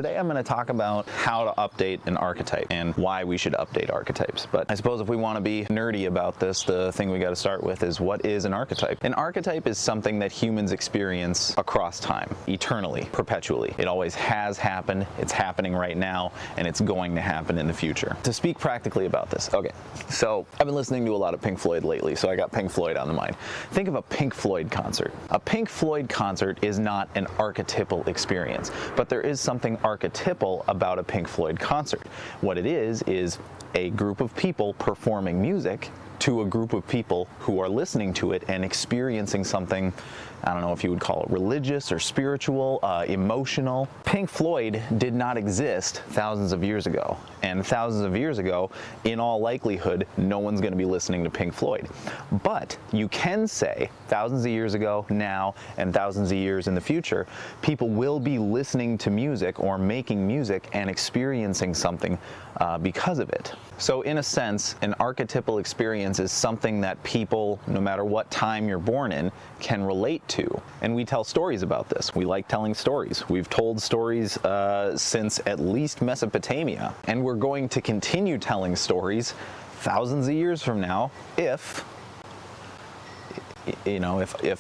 Today I'm going to talk about how to update an archetype and why we should update archetypes. But I suppose if we want to be nerdy about this, the thing we got to start with is, what is an archetype? An archetype is something that humans experience across time, eternally, perpetually. It always has happened, it's happening right now, and it's going to happen in the future. To speak practically about this, okay, so I've been listening to a lot of Pink Floyd lately, so I got Pink Floyd on the mind. Think of a Pink Floyd concert. A Pink Floyd concert is not an archetypal experience, but there is something archetypal about a Pink Floyd concert. What it is a group of people performing music to a group of people who are listening to it and experiencing something, I don't know if you would call it religious or spiritual, emotional. Pink Floyd did not exist thousands of years ago. And thousands of years ago, in all likelihood, no one's going to be listening to Pink Floyd. But you can say thousands of years ago, now, and thousands of years in the future, people will be listening to music or making music and experiencing something because of it. So in a sense, an archetypal experience is something that people, no matter what time you're born in, can relate to. And we tell stories about this. We like telling stories. We've told stories since at least Mesopotamia. And we're going to continue telling stories thousands of years from now if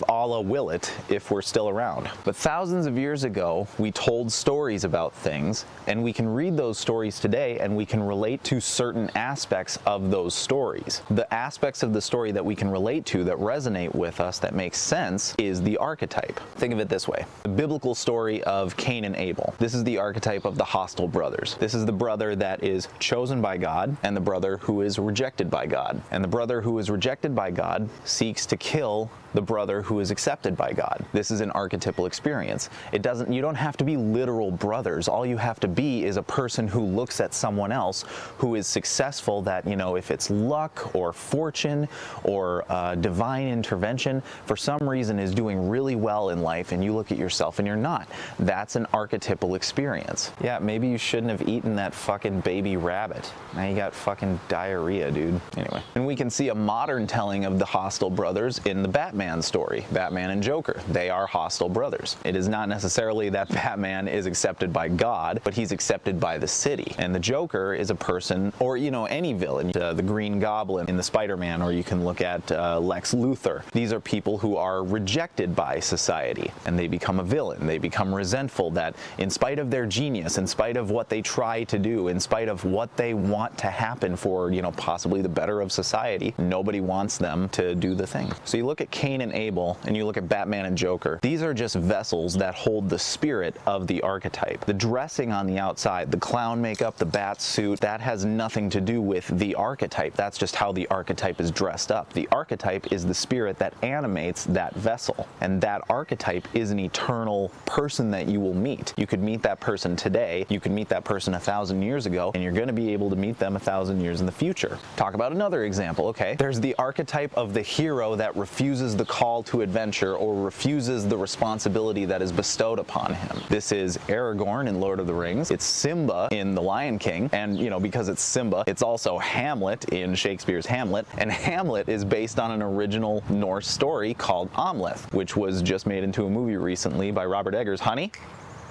Allah will it, if we're still around. But thousands of years ago, we told stories about things, and we can read those stories today, and we can relate to certain aspects of those stories. The aspects of the story that we can relate to, that resonate with us, that makes sense, is the archetype. Think of it this way. The biblical story of Cain and Abel. This is the archetype of the hostile brothers. This is the brother that is chosen by God, and the brother who is rejected by God. And the brother who is rejected by God seeks to kill the brother who is accepted by God. This is an archetypal experience. You don't have to be literal brothers. All you have to be is a person who looks at someone else who is successful, that, if it's luck or fortune or divine intervention, for some reason is doing really well in life, and you look at yourself and you're not. That's an archetypal experience. Yeah, maybe you shouldn't have eaten that fucking baby rabbit. Now you got fucking diarrhea, dude. Anyway, and we can see a modern telling of the hostile brothers in the Batman story, Batman and Joker. They are hostile brothers. It is not necessarily that Batman is accepted by God, but he's accepted by the city. And the Joker is a person, or any villain, the Green Goblin in the Spider-Man, or you can look at Lex Luthor. These are people who are rejected by society, and they become a villain. They become resentful that, in spite of their genius, in spite of what they try to do, in spite of what they want to happen for, possibly the better of society, nobody wants them to do the thing. So you look at Cain and Abel, and you look at Batman and Joker. These are just vessels that hold the spirit of the archetype. The dressing on the outside, the clown makeup, the bat suit, that has nothing to do with the archetype. That's just how the archetype is dressed up. The archetype is the spirit that animates that vessel. And that archetype is an eternal person that you will meet. You could meet that person today, you could meet that person 1,000 years ago, and you're going to be able to meet them 1,000 years in the future. Talk about another example, okay? There's the archetype of the hero that refuses the call to adventure or refuses the responsibility that is bestowed upon him. This is Aragorn in Lord of the Rings. It's Simba in The Lion King. And, because it's Simba, it's also Hamlet in Shakespeare's Hamlet. And Hamlet is based on an original Norse story called Amleth, which was just made into a movie recently by Robert Eggers. Honey,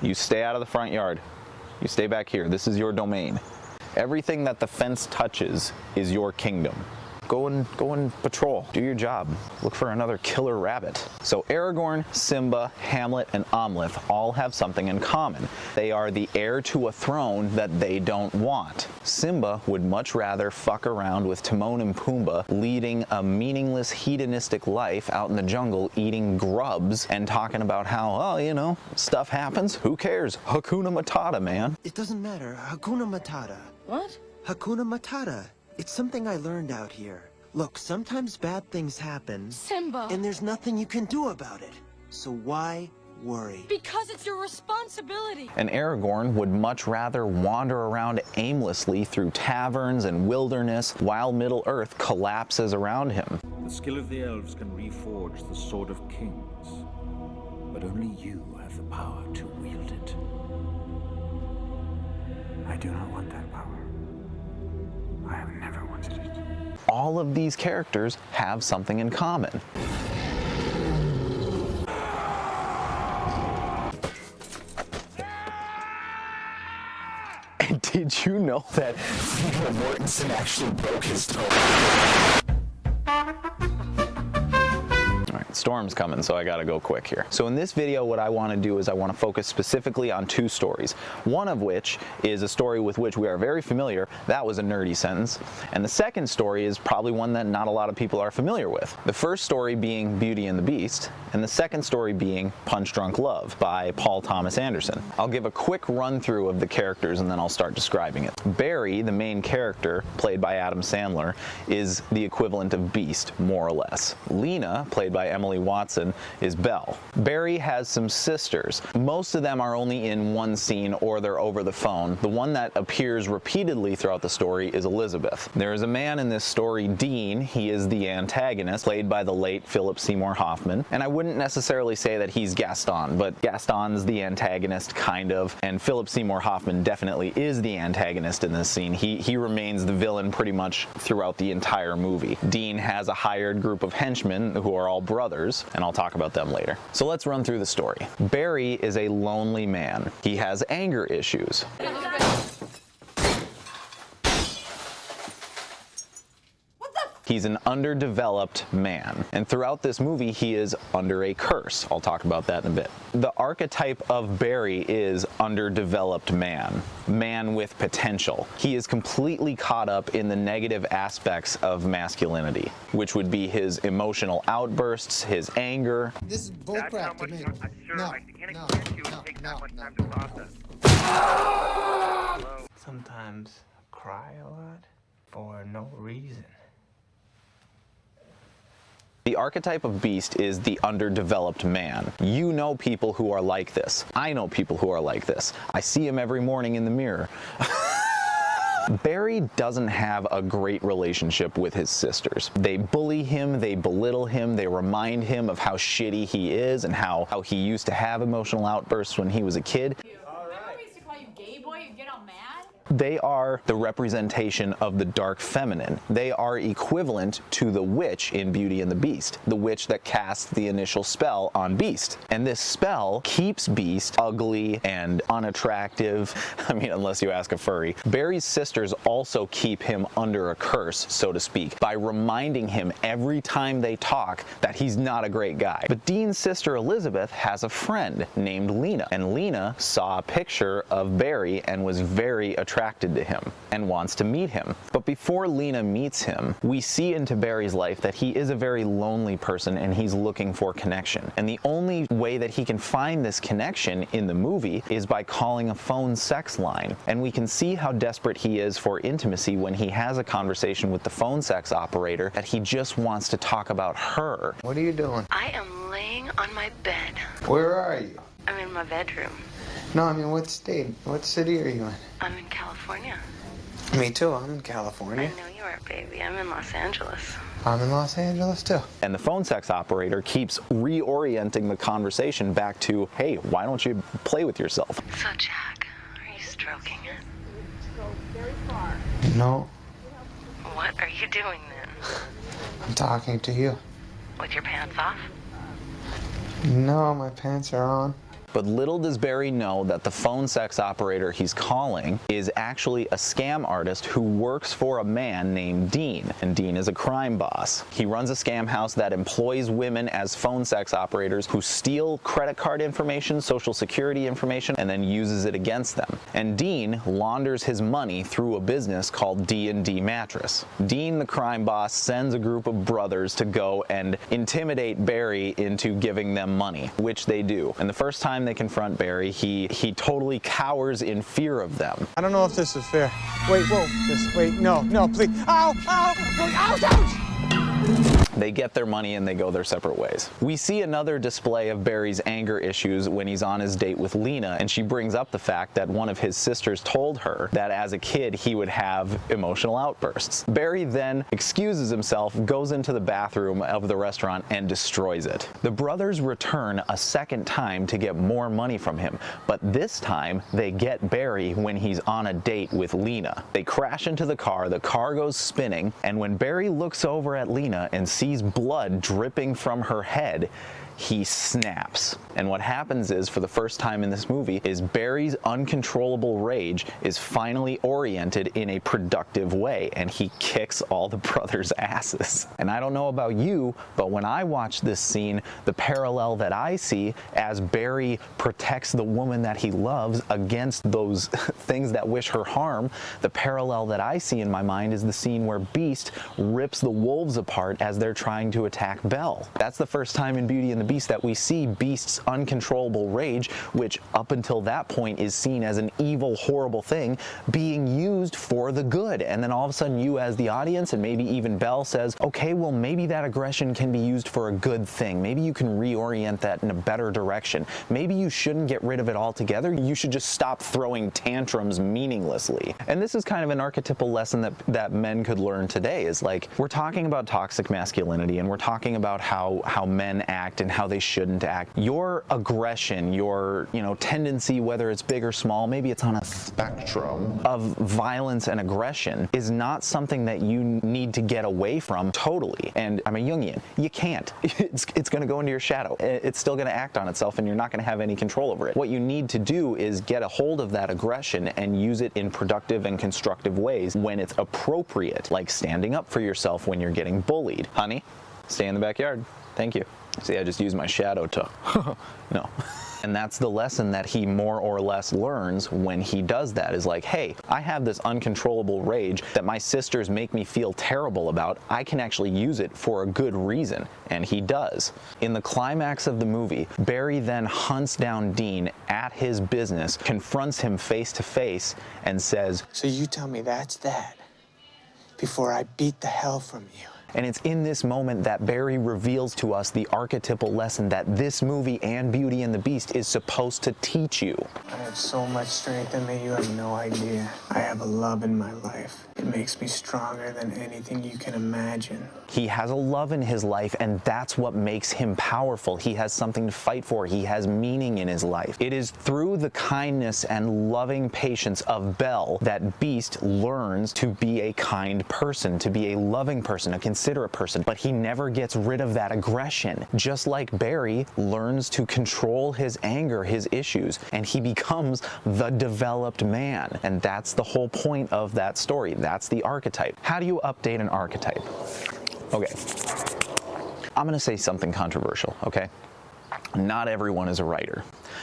you stay out of the front yard. You stay back here. This is your domain. Everything that the fence touches is your kingdom. Go and patrol. Do your job. Look for another killer rabbit. So Aragorn, Simba, Hamlet, and Amleth all have something in common. They are the heir to a throne that they don't want. Simba would much rather fuck around with Timon and Pumbaa, leading a meaningless, hedonistic life out in the jungle, eating grubs and talking about how, stuff happens. Who cares? Hakuna Matata, man. It doesn't matter. Hakuna Matata. What? Hakuna Matata. It's something I learned out here. Look, sometimes bad things happen. Simba! And there's nothing you can do about it. So why worry? Because it's your responsibility! And Aragorn would much rather wander around aimlessly through taverns and wilderness while Middle-earth collapses around him. The skill of the elves can reforge the Sword of Kings, but only you have the power to wield it. I do not want that power. I have never wanted it. All of these characters have something in common. Did you know that Mortensen actually broke his toe? Storm's coming, so I gotta go quick here. So in this video, what I want to do is I want to focus specifically on two stories. One of which is a story with which we are very familiar. That was a nerdy sentence. And the second story is probably one that not a lot of people are familiar with. The first story being Beauty and the Beast, and the second story being Punch Drunk Love by Paul Thomas Anderson. I'll give a quick run through of the characters and then I'll start describing it. Barry, the main character, played by Adam Sandler, is the equivalent of Beast, more or less. Lena, played by Emily Watson, is Belle. Barry has some sisters. Most of them are only in one scene or they're over the phone. The one that appears repeatedly throughout the story is Elizabeth. There is a man in this story, Dean. He is the antagonist, played by the late Philip Seymour Hoffman. And I wouldn't necessarily say that he's Gaston, but Gaston's the antagonist, kind of, and Philip Seymour Hoffman definitely is the antagonist in this scene. He remains the villain pretty much throughout the entire movie. Dean has a hired group of henchmen who are all brothers, and I'll talk about them later. So let's run through the story. Barry is a lonely man. He has anger issues. He's an underdeveloped man. And throughout this movie, he is under a curse. I'll talk about that in a bit. The archetype of Barry is underdeveloped man. Man with potential. He is completely caught up in the negative aspects of masculinity, which would be his emotional outbursts, his anger. This is bullcrap to me. Sometimes cry a lot for no reason. The archetype of Beast is the underdeveloped man. You know people who are like this. I know people who are like this. I see him every morning in the mirror. Barry doesn't have a great relationship with his sisters. They bully him, they belittle him, they remind him of how shitty he is and how he used to have emotional outbursts when he was a kid. Remember we used to call you gay boy? You'd get all mad? They are the representation of the dark feminine. They are equivalent to the witch in Beauty and the Beast, the witch that cast the initial spell on Beast. And this spell keeps Beast ugly and unattractive. I mean, unless you ask a furry. Barry's sisters also keep him under a curse, so to speak, by reminding him every time they talk that he's not a great guy. But Dean's sister Elizabeth has a friend named Lena, and Lena saw a picture of Barry and was very attracted to him and wants to meet him. But before Lena meets him, we see into Barry's life that he is a very lonely person and he's looking for connection. And the only way that he can find this connection in the movie is by calling a phone sex line. And we can see how desperate he is for intimacy when he has a conversation with the phone sex operator that he just wants to talk about her. What are you doing? I am laying on my bed. Where are you? I'm in my bedroom. No, I mean, what state? What city are you in? I'm in California. Me too, I'm in I California. know you are, baby. I'm in Los Angeles. I'm in Los Angeles too. And the phone sex operator keeps reorienting the conversation back to, hey, why don't you play with yourself? So, Jack, are you stroking it? No, What are you doing then? I'm talking to you. With your pants off? No, my pants are on. But little does Barry know that the phone sex operator he's calling is actually a scam artist who works for a man named Dean, and Dean is a crime boss. He runs a scam house that employs women as phone sex operators who steal credit card information, social security information, and then uses it against them. And Dean launders his money through a business called D&D Mattress. Dean, the crime boss, sends a group of brothers to go and intimidate Barry into giving them money, which they do. And the first time they confront Barry, he totally cowers in fear of them. I don't know if this is fair. Wait, whoa, wait, no, please. Ow, ow, ouch, ouch! They get their money and they go their separate ways. We see another display of Barry's anger issues when he's on his date with Lena, and she brings up the fact that one of his sisters told her that as a kid he would have emotional outbursts. Barry then excuses himself, goes into the bathroom of the restaurant, and destroys it. The brothers return a second time to get more money from him, but this time they get Barry when he's on a date with Lena. They crash into the car goes spinning, and when Barry looks over at Lena and sees blood dripping from her head, he snaps. And what happens is, for the first time in this movie, is Barry's uncontrollable rage is finally oriented in a productive way, and he kicks all the brothers' asses. And I don't know about you, but when I watch this scene, the parallel that I see as Barry protects the woman that he loves against those things that wish her harm, the parallel that I see in my mind is the scene where Beast rips the wolves apart as they're trying to attack Belle. That's the first time in Beauty and the Beast that we see Beast's uncontrollable rage, which up until that point is seen as an evil, horrible thing, being used for the good. And then all of a sudden you as the audience, and maybe even Belle, says, okay, well, maybe that aggression can be used for a good thing. Maybe you can reorient that in a better direction. Maybe you shouldn't get rid of it altogether. You should just stop throwing tantrums meaninglessly. And this is kind of an archetypal lesson that men could learn today, is like, we're talking about toxic masculinity, and we're talking about how men act and how they shouldn't act. Your aggression, your tendency, whether it's big or small, maybe it's on a spectrum of violence and aggression, is not something that you need to get away from totally. And I'm a Jungian. You can't. It's going to go into your shadow. It's still going to act on itself, and you're not going to have any control over it. What you need to do is get a hold of that aggression and use it in productive and constructive ways when it's appropriate, like standing up for yourself when you're getting bullied. Honey, stay in the backyard. Thank you. See, I just used my shadow to no. And that's the lesson that he more or less learns when he does that, is like, hey, I have this uncontrollable rage that my sisters make me feel terrible about. I can actually use it for a good reason. And he does. In the climax of the movie, Barry then hunts down Dean at his business, confronts him face to face, and says, So you tell me that's that before I beat the hell from you. And it's in this moment that Barry reveals to us the archetypal lesson that this movie and Beauty and the Beast is supposed to teach you. I have so much strength in me, you have no idea. I have a love in my life. It makes me stronger than anything you can imagine. He has a love in his life, and that's what makes him powerful. He has something to fight for. He has meaning in his life. It is through the kindness and loving patience of Belle that Beast learns to be a kind person, to be a loving person, a considerate person, but he never gets rid of that aggression. Just like Barry learns to control his anger, his issues, and he becomes the developed man. And that's the whole point of that story. That's the archetype. How do you update an archetype? Okay, I'm gonna say something controversial, okay? Not everyone is a writer.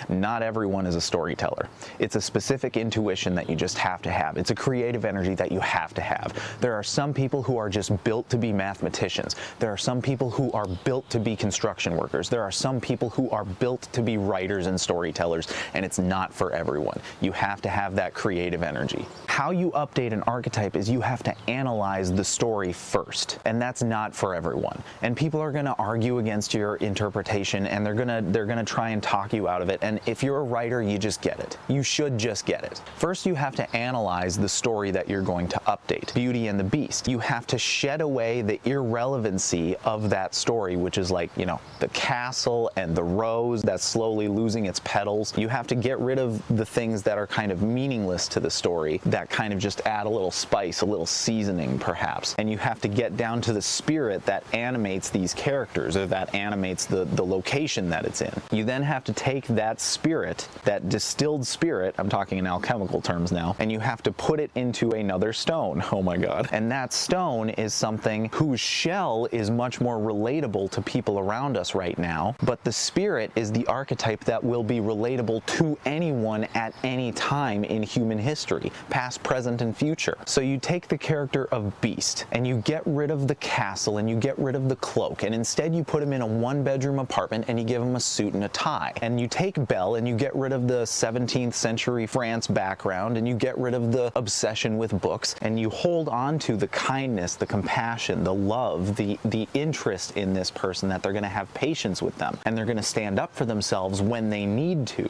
Not everyone is a storyteller. It's a specific intuition that you just have to have. It's a creative energy that you have to have. There are some people who are just built to be mathematicians. There are some people who are built to be construction workers. There are some people who are built to be writers and storytellers, and it's not for everyone. You have to have that creative energy. How you update an archetype is you have to analyze the story first, and that's not for everyone. And people are gonna argue against your interpretation, and they're gonna try and talk you out of it. And if you're a writer, you just get it. You should just get it. First, you have to analyze the story that you're going to update. Beauty and the Beast. You have to shed away the irrelevancy of that story, which is like, the castle and the rose that's slowly losing its petals. You have to get rid of the things that are kind of meaningless to the story, that kind of just add a little spice, a little seasoning perhaps. And you have to get down to the spirit that animates these characters, or that animates the location that it's in. You then have to take that spirit, that distilled spirit, I'm talking in alchemical terms now, and you have to put it into another stone. Oh my God. And that stone is something whose shell is much more relatable to people around us right now, but the spirit is the archetype that will be relatable to anyone at any time in human history, past, present, and future. So you take the character of Beast, and you get rid of the castle, and you get rid of the cloak, and instead you put him in a one-bedroom apartment, and you give him a suit and a tie. And you take Belle, and you get rid of the 17th century France background, and you get rid of the obsession with books, and you hold on to the kindness, the compassion, the love, the interest in this person, that they're going to have patience with them, and they're going to stand up for themselves when they need to.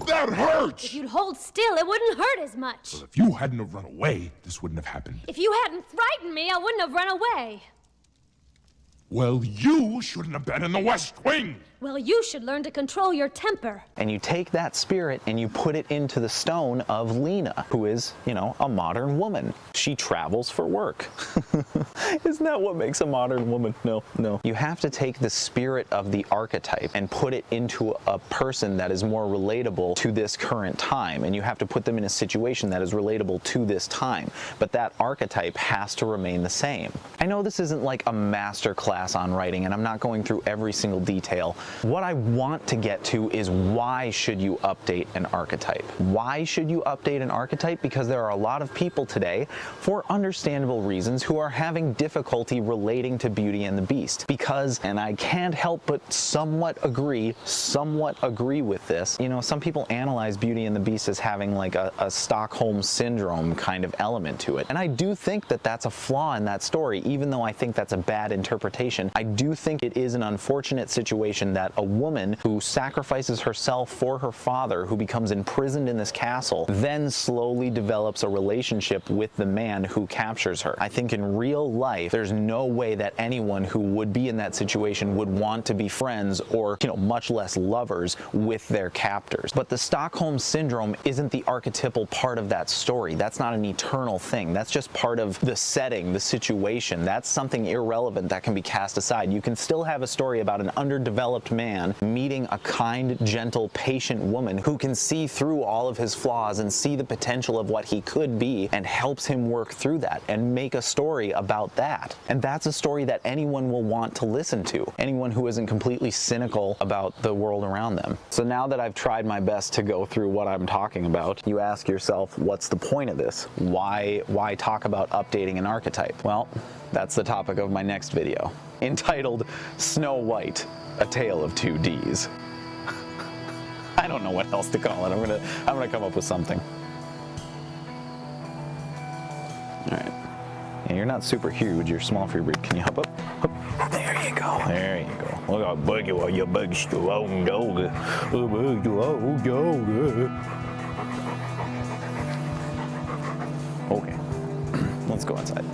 That hurts! If you'd hold still, it wouldn't hurt as much. Well, if you hadn't have run away, this wouldn't have happened. If you hadn't frightened me, I wouldn't have run away. Well, you shouldn't have been in the West Wing! Well, you should learn to control your temper. And you take that spirit and you put it into the stone of Lena, who is, you know, a modern woman. She travels for work. Isn't that what makes a modern woman? No, no. You have to take the spirit of the archetype and put it into a person that is more relatable to this current time. And you have to put them in a situation that is relatable to this time. But that archetype has to remain the same. I know this isn't like a master class on writing, and I'm not going through every single detail. What I want to get to is, why should you update an archetype? Why should you update an archetype? Because there are a lot of people today, for understandable reasons, who are having difficulty relating to Beauty and the Beast. Because, and I can't help but somewhat agree with this, you know, some people analyze Beauty and the Beast as having like a Stockholm Syndrome kind of element to it. And I do think that that's a flaw in that story, even though I think that's a bad interpretation. I do think it is an unfortunate situation that a woman who sacrifices herself for her father, who becomes imprisoned in this castle, then slowly develops a relationship with the man who captures her. I think in real life, there's no way that anyone who would be in that situation would want to be friends, or, you know, much less lovers, with their captors. But the Stockholm Syndrome isn't the archetypal part of that story. That's not an eternal thing. That's just part of the setting, the situation. That's something irrelevant that can be cast aside. You can still have a story about an underdeveloped man meeting a kind, gentle, patient woman who can see through all of his flaws and see the potential of what he could be, and helps him work through that and make a story about that. And that's a story that anyone will want to listen to, anyone who isn't completely cynical about the world around them. So now that I've tried my best to go through what I'm talking about, you ask yourself, what's the point of this? Why talk about updating an archetype? Well, that's the topic of my next video, entitled Snow White, A Tale of Two Ds. I don't know what else to call it. I'm gonna come up with something. All right. Yeah, you're not super huge. You're small for your breed. Can you hop up? Hup. There you go. There you go. Look how big you are. You're big, strong dog. Okay. Let's go inside.